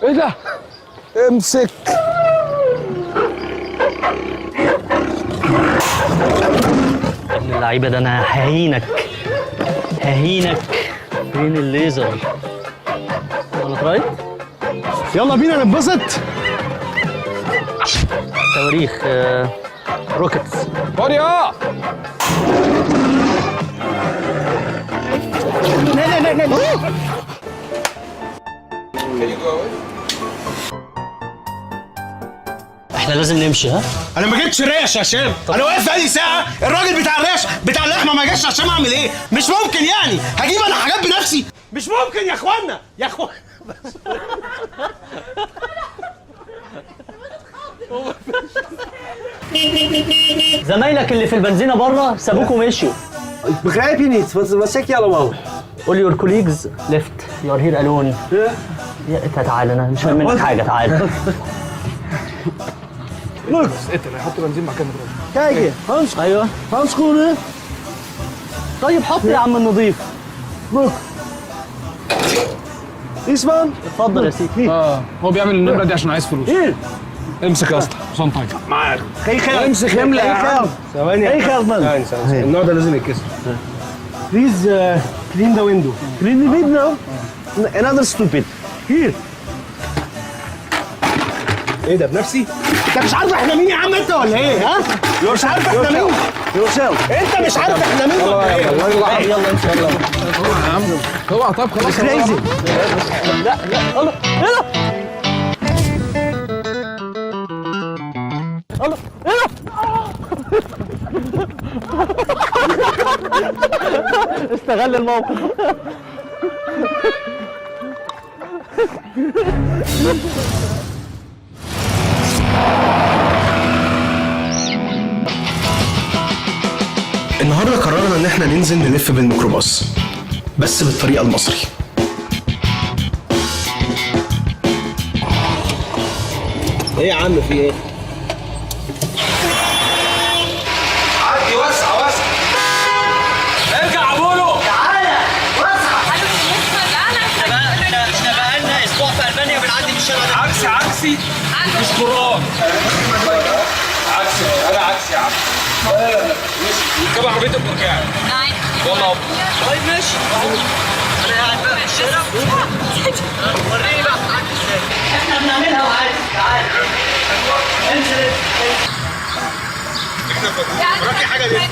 ايه ده؟ امسك. ابن اللعيبه ده انا ههينك. فين الليزر؟ ولا تراي؟ يلا بينا نتبسط. صواريخ روكيتس. باريا. احنا لازم نمشي. ها؟ انا ما جبتش ريش يا هشام، انا واقف بقالي ساعه، الراجل بتاع الريش بتاع اللحمه ما جاش. هشام اعمل ايه؟ مش ممكن يعني هجيب انا حاجات بنفسي؟ مش ممكن يا اخوانا يا اخوانا. زمايلك اللي في البنزينه بره سابوك ومشيوا. Begrijp je niet? Wat zeg je allemaal? All your colleagues left. You are here alone. يا تعال انا مش فاهم منك حاجه. تعال. لوك اتقل هحط بنزين مكان الراجل. Kijk je, Hans, ايوه handschoenen. طيب حط يا عم النظيف. Look. Isman. اتفضل يا سيدي. هو بيعمل النمره دي عشان عايز فلوس. Hier. امسك يا اسطى حسام طيب. معاك. Geen geld. امسك املى يا عم. ثواني. Geen geld man. النوع ده لازم يتكسر. Please clean the window. Clean the window. Another stupid. Here. ايه ده بنفسي؟ انت مش عارف احنا مين يا عم انت ولا ايه؟ ها؟ مش عارف احنا مين؟ Yourself. انت مش عارف احنا مين ولا ايه؟ يلا امشي يلا. يا عم اوعى طب خلاص. Crazy. لا الله ايه ده؟ الله ايه ده؟ استغل الموقف. النهارده قررنا ان احنا ننزل نلف بالميكروباص بس بالطريقه المصري. ايه يا عم في ايه؟ عدي وسع وسع. ارجع يا بولو. تعالى وسع. احنا بقالنا اسبوع في المانيا بنعدي من الشارع ده. عكسي مش قران. عكسي انا عكسي يا عم. ركب عربيتك وارجعي. يلا طيب ماشي. انا قاعد بقى في الشارع. وريني بقى بتعدي ازاي. احنا بنعملها وعادي. تعالى انزل. وراكي حاجه ليه؟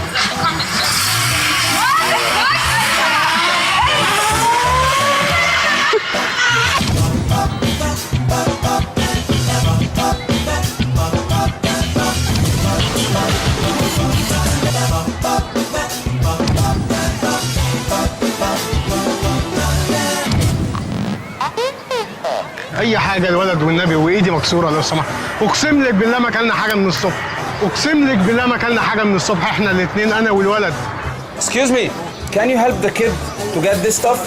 اي حاجه الولد والنبي وايدي مكسوره لو سمحت. اقسم لك بالله ما اكلنا حاجه من الصبح. اقسم لك بالله ما اكلنا حاجه من الصبح احنا الاثنين انا والولد. Excuse me, can you help the kid to get this stuff?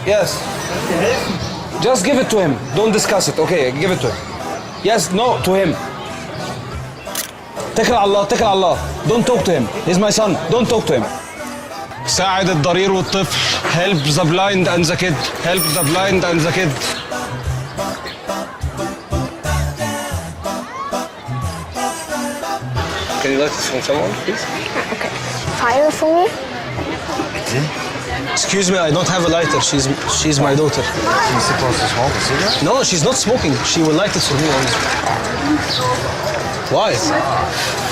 Yes. Just give it to him. Don't discuss it. Okay, give it to him. Yes, no, to him. اتكل على الله، اتكل على الله. Don't talk to him. He's my son. Don't talk to him. ساعد الضرير والطفل. Help the blind and the kid. Help the blind and the kid. Can you let us from someone, please? Okay. Fire for me? Excuse me, I don't have a lighter. She's my daughter. She's supposed to smoke a cigarette? No, she's not smoking. She will light it for me only. Why?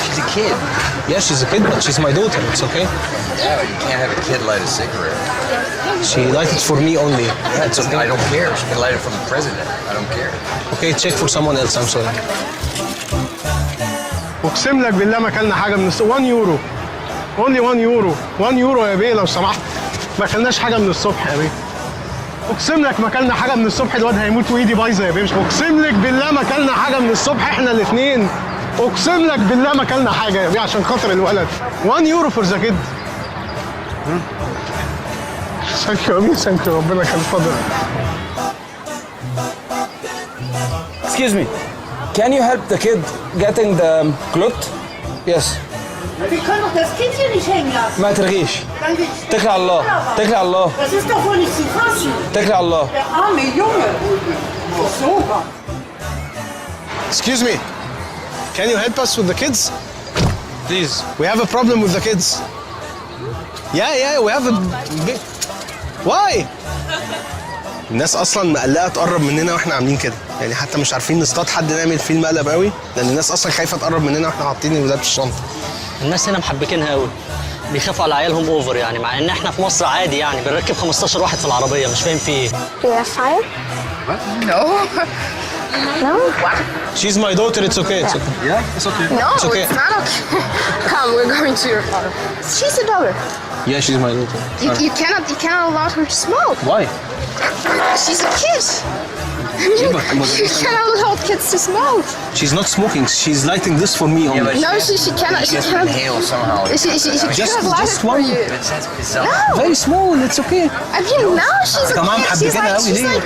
She's a kid. Yeah, she's a kid, but she's my daughter. It's okay. Yeah, but you can't have a kid light a cigarette. She light it for me only. Yeah, it's okay. I don't care. She can light it from the president. I don't care. Okay, check for someone else. I'm sorry. اقسم لك بالله ما اكلنا حاجه من الصبح. 1 يورو. اونلي 1 يورو. 1 يورو يا بيه لو سمحت. ما اكلناش حاجه من الصبح يا بيه. اقسم لك ما اكلنا حاجه من الصبح. الواد هيموت وايدي بايظه يا بيه. اقسم لك بالله ما اكلنا حاجه من الصبح احنا الاثنين. اقسم لك بالله ما اكلنا حاجه يا بيه عشان خاطر الولد. 1 يورو فور ذا كيد. ثانك يو امين. ثانك يو. ربنا كان فضل. Excuse me, can you help the kid getting the cloth? Yes. Wir können doch das Kind hier nicht hängen lassen. ما ترغيش. Dann اتكلي على الله. اتكلي على الله. Das ist doch wohl nicht zu fassen. اتكلي على الله. Der arme Junge. So. Excuse me. Can you help us with the kids? Please. We have a problem with the kids. Yeah, we have a big... Why? الناس اصلا مقلقه تقرب مننا واحنا عاملين كده، يعني حتى مش عارفين نصطاد حد نعمل فيه المقلب قوي، لان الناس اصلا خايفه تقرب مننا واحنا حاطين الولاد في الشنطه. الناس هنا محبكينها قوي، بيخافوا على عيالهم اوفر يعني، مع ان احنا في مصر عادي يعني بنركب 15 واحد في العربيه، مش فاهم في ايه. Do you have fire? No. No? She's my daughter, it's okay, it's okay. Yeah, it's okay. No, It's okay. it's not okay. Come, we're going to your father. She's a daughter. Yeah, she's my daughter. You cannot allow her to smoke. Why? She's a kid. You cannot allow kids to smoke. She's not smoking, she's lighting this for me only. Yeah, but No, she cannot. She just cannot. inhale somehow. She cannot light just it for one. you. It's No. Very small, it's okay. I mean, now she's a Come on, kid. She's حبيتنا like, قوي she's ليه؟ like,